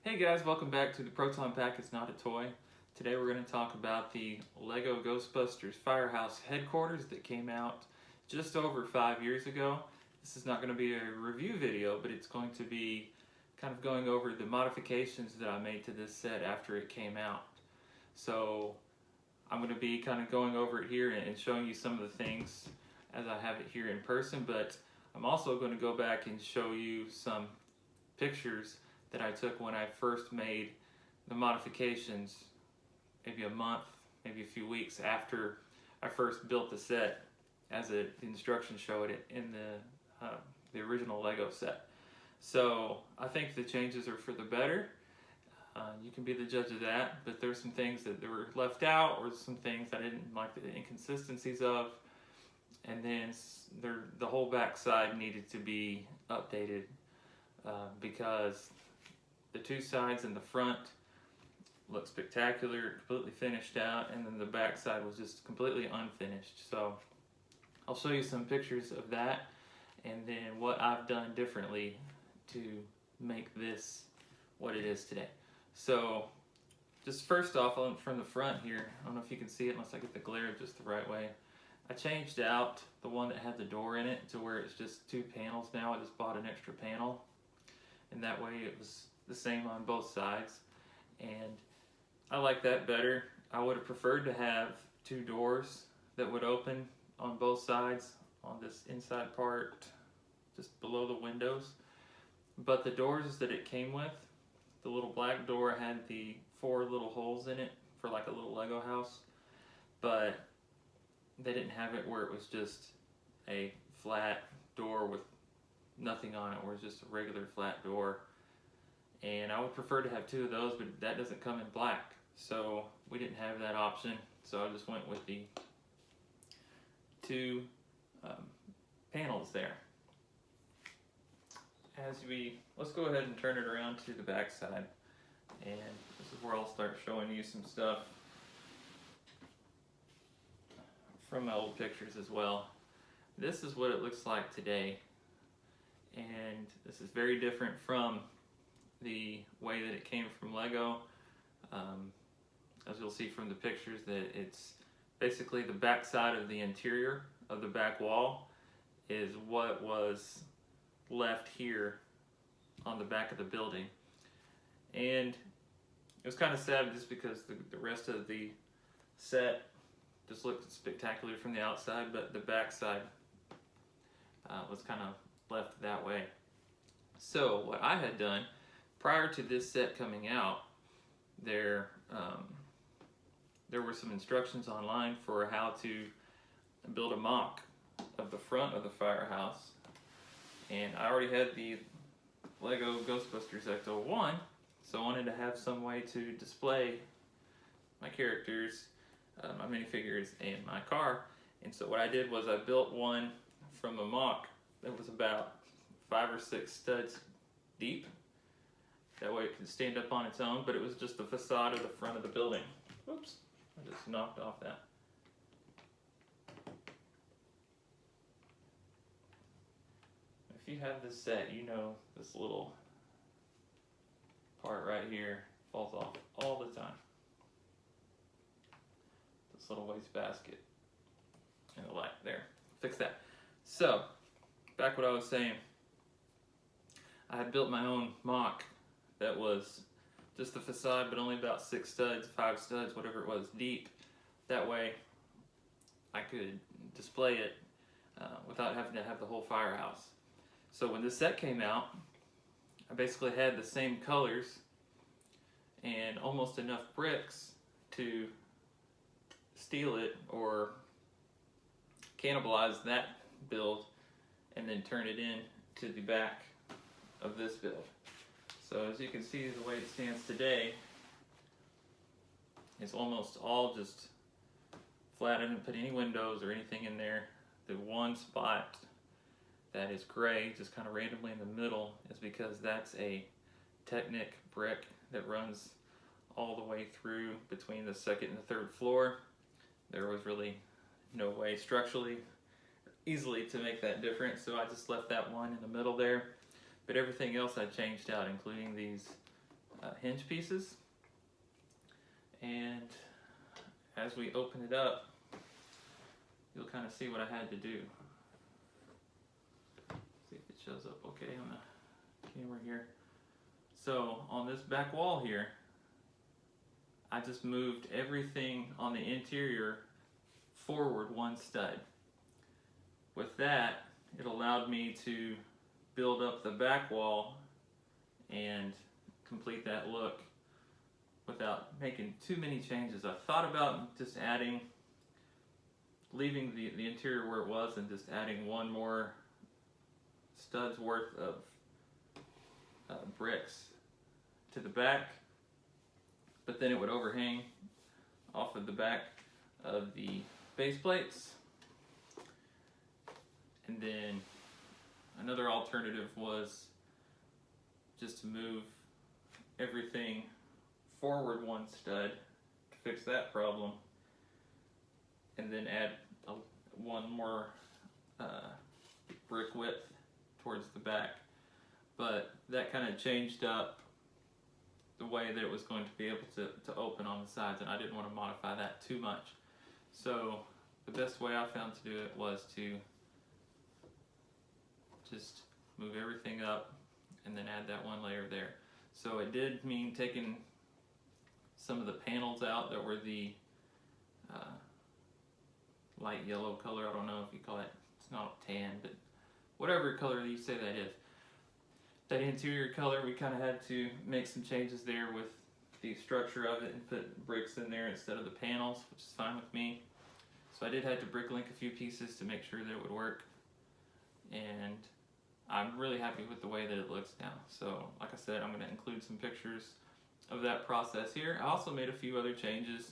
Hey guys, welcome back to the Proton Pack Is Not a Toy. Today we're going to talk about the Lego Ghostbusters Firehouse headquarters that came out just over 5 years ago. This is not going to be a review video, but it's going to be kind of going over the modifications that I made to this set after it came out. So I'm going to be kind of going over it here and showing you some of the things as I have it here in person, but I'm also going to go back and show you some pictures that I took when I first made the modifications, maybe a month, maybe a few weeks after I first built the set, as the instructions showed it in the original Lego set. So I think the changes are for the better. You can be the judge of that, but there's some things that were left out, or some things I didn't like the inconsistencies of, and then the whole back side needed to be updated because the two sides and the front look spectacular, completely finished out, and then the back side was just completely unfinished. So I'll show you some pictures of that and then what I've done differently to make this what it is today. So just first off, from the front here, I don't know if you can see it unless I get the glare just the right way. I changed out the one that had the door in it to where it's just two panels now. I just bought an extra panel, and that way it was the same on both sides, and I like that better. I would have preferred to have two doors that would open on both sides on this inside part just below the windows, but the doors that it came with, the little black door had the 4 little holes in it for like a little Lego house, but they didn't have it where it was just a flat door with nothing on it, where it's just a regular flat door. And I would prefer to have 2 of those, but that doesn't come in black, so we didn't have that option. So I just went with the 2 panels there. Let's go ahead and turn it around to the back side, and this is where I'll start showing you some stuff from my old pictures as well. This is what it looks like today, and this is very different from the way that it came from Lego. As you'll see from the pictures, that it's basically the back side of the interior of the back wall is what was left here on the back of the building. And it was kind of sad just because the rest of the set just looked spectacular from the outside, but the back side was kind of left that way. So what I had done prior to this set coming out, there were some instructions online for how to build a mock of the front of the firehouse, and I already had the Lego Ghostbusters Ecto 1, so I wanted to have some way to display my characters, my minifigures, and my car. And so what I did was I built one from a mock that was about 5 or 6 studs deep. That way it could stand up on its own, but it was just the facade of the front of the building. Whoops, I just knocked off that. If you have this set, you know this little part right here falls off all the time. This little waste basket and the light there. Fix that. So, back what I was saying. I had built my own mock that was just the facade, but only about 6 studs, 5 studs, whatever it was, deep. That way I could display it without having to have the whole firehouse. So when this set came out, I basically had the same colors and almost enough bricks to steal it or cannibalize that build and then turn it in to the back of this build. So as you can see, the way it stands today, it's almost all just flat. I didn't put any windows or anything in there. The one spot that is gray, just kind of randomly in the middle, is because that's a Technic brick that runs all the way through between the 2nd and the 3rd floor. There was really no way structurally easily to make that different, so I just left that one in the middle there. But everything else I changed out, including these hinge pieces. And as we open it up, you'll kind of see what I had to do. See if it shows up okay on the camera here. So on this back wall here, I just moved everything on the interior forward one stud. With that, it allowed me to build up the back wall and complete that look without making too many changes. I thought about just leaving the interior where it was and just adding one more stud's worth of bricks to the back, but then it would overhang off of the back of the base plates. And then another alternative was just to move everything forward one stud to fix that problem, and then add one more brick width towards the back. But that kind of changed up the way that it was going to be able to open on the sides, and I didn't want to modify that too much. So the best way I found to do it was to just move everything up and then add that one layer there. So it did mean taking some of the panels out that were the light yellow color. I don't know if you call it, it's not tan, but whatever color you say that is. That interior color, we kind of had to make some changes there with the structure of it and put bricks in there instead of the panels, which is fine with me. So I did have to bricklink a few pieces to make sure that it would work. And I'm really happy with the way that it looks now. So like I said, I'm going to include some pictures of that process here. I also made a few other changes.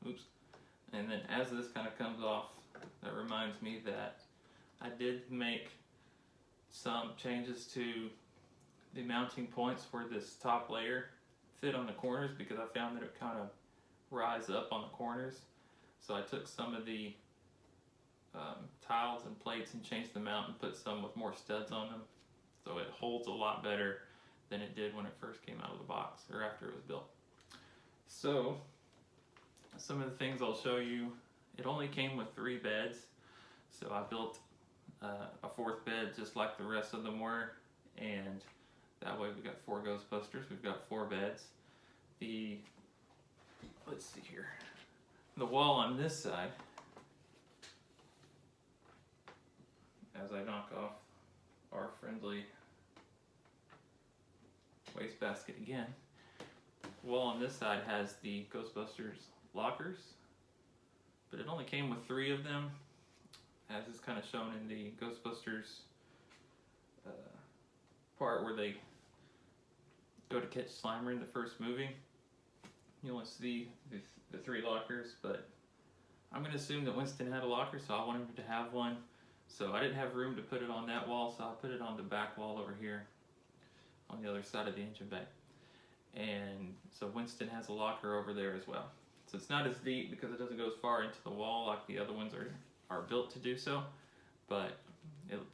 Oops. And then as this kind of comes off, that reminds me that I did make some changes to the mounting points where this top layer fit on the corners, because I found that it kind of rise up on the corners. So I took some of the tiles and plates and changed them out and put some with more studs on them, so it holds a lot better than it did when it first came out of the box or after it was built. So some of the things I'll show you, it only came with 3 beds, so I built a 4th bed just like the rest of them were, and that way we got 4 Ghostbusters. We've got 4 beds. Let's see here, the wall on this side, as I knock off our friendly wastebasket again, the wall on this side has the Ghostbusters lockers, but it only came with 3 of them, as is kind of shown in the Ghostbusters part where they go to catch Slimer in the first movie. You only see the 3 lockers, but I'm going to assume that Winston had a locker, so I wanted him to have one. So I didn't have room to put it on that wall, so I put it on the back wall over here on the other side of the engine bay. And so Winston has a locker over there as well. So it's not as deep because it doesn't go as far into the wall like the other ones are built to do so, but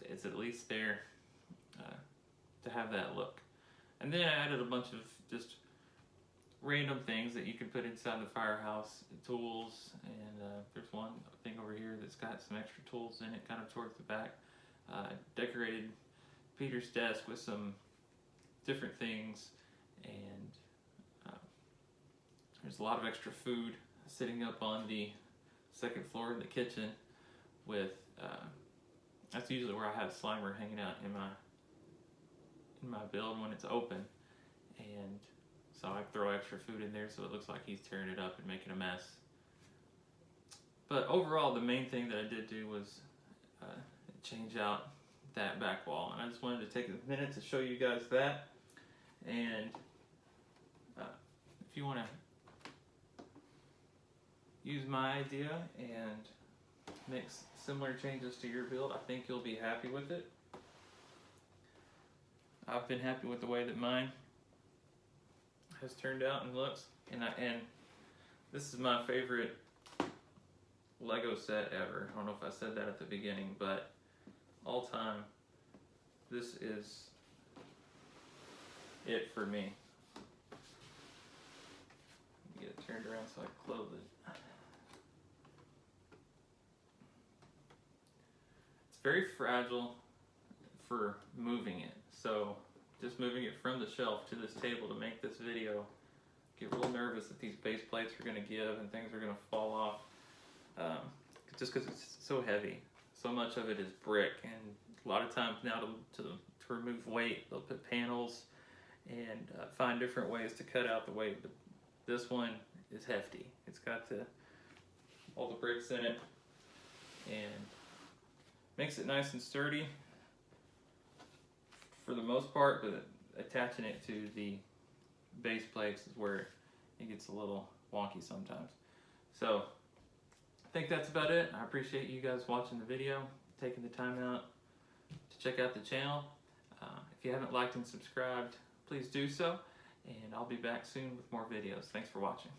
it's at least there to have that look. And then I added a bunch of just random things that you can put inside the Firehouse, tools, and there's one thing over here that's got some extra tools in it kind of towards the back. Decorated Peter's desk with some different things, and there's a lot of extra food sitting up on the 2nd floor in the kitchen with, that's usually where I have Slimer hanging out in my build when it's open, and so I throw extra food in there so it looks like he's tearing it up and making a mess. But overall, the main thing that I did do was change out that back wall, and I just wanted to take a minute to show you guys that. And if you want to use my idea and make similar changes to your build, I think you'll be happy with it. I've been happy with the way that mine has turned out and looks, and this is my favorite Lego set ever. I don't know if I said that at the beginning, but all time, this is it for me. turned around so I can close it. It's very fragile for moving it, so just moving it from the shelf to this table to make this video, get real nervous that these base plates are going to give and things are going to fall off, just because it's so heavy. So much of it is brick, and a lot of times now to remove weight, they'll put panels and find different ways to cut out the weight. But this one is hefty. It's got all the bricks in it and makes it nice and sturdy for the most part, but attaching it to the base plates is where it gets a little wonky sometimes. So I think that's about it. I appreciate you guys watching the video, taking the time out to check out the channel. If you haven't liked and subscribed, please do so, and I'll be back soon with more videos. Thanks for watching.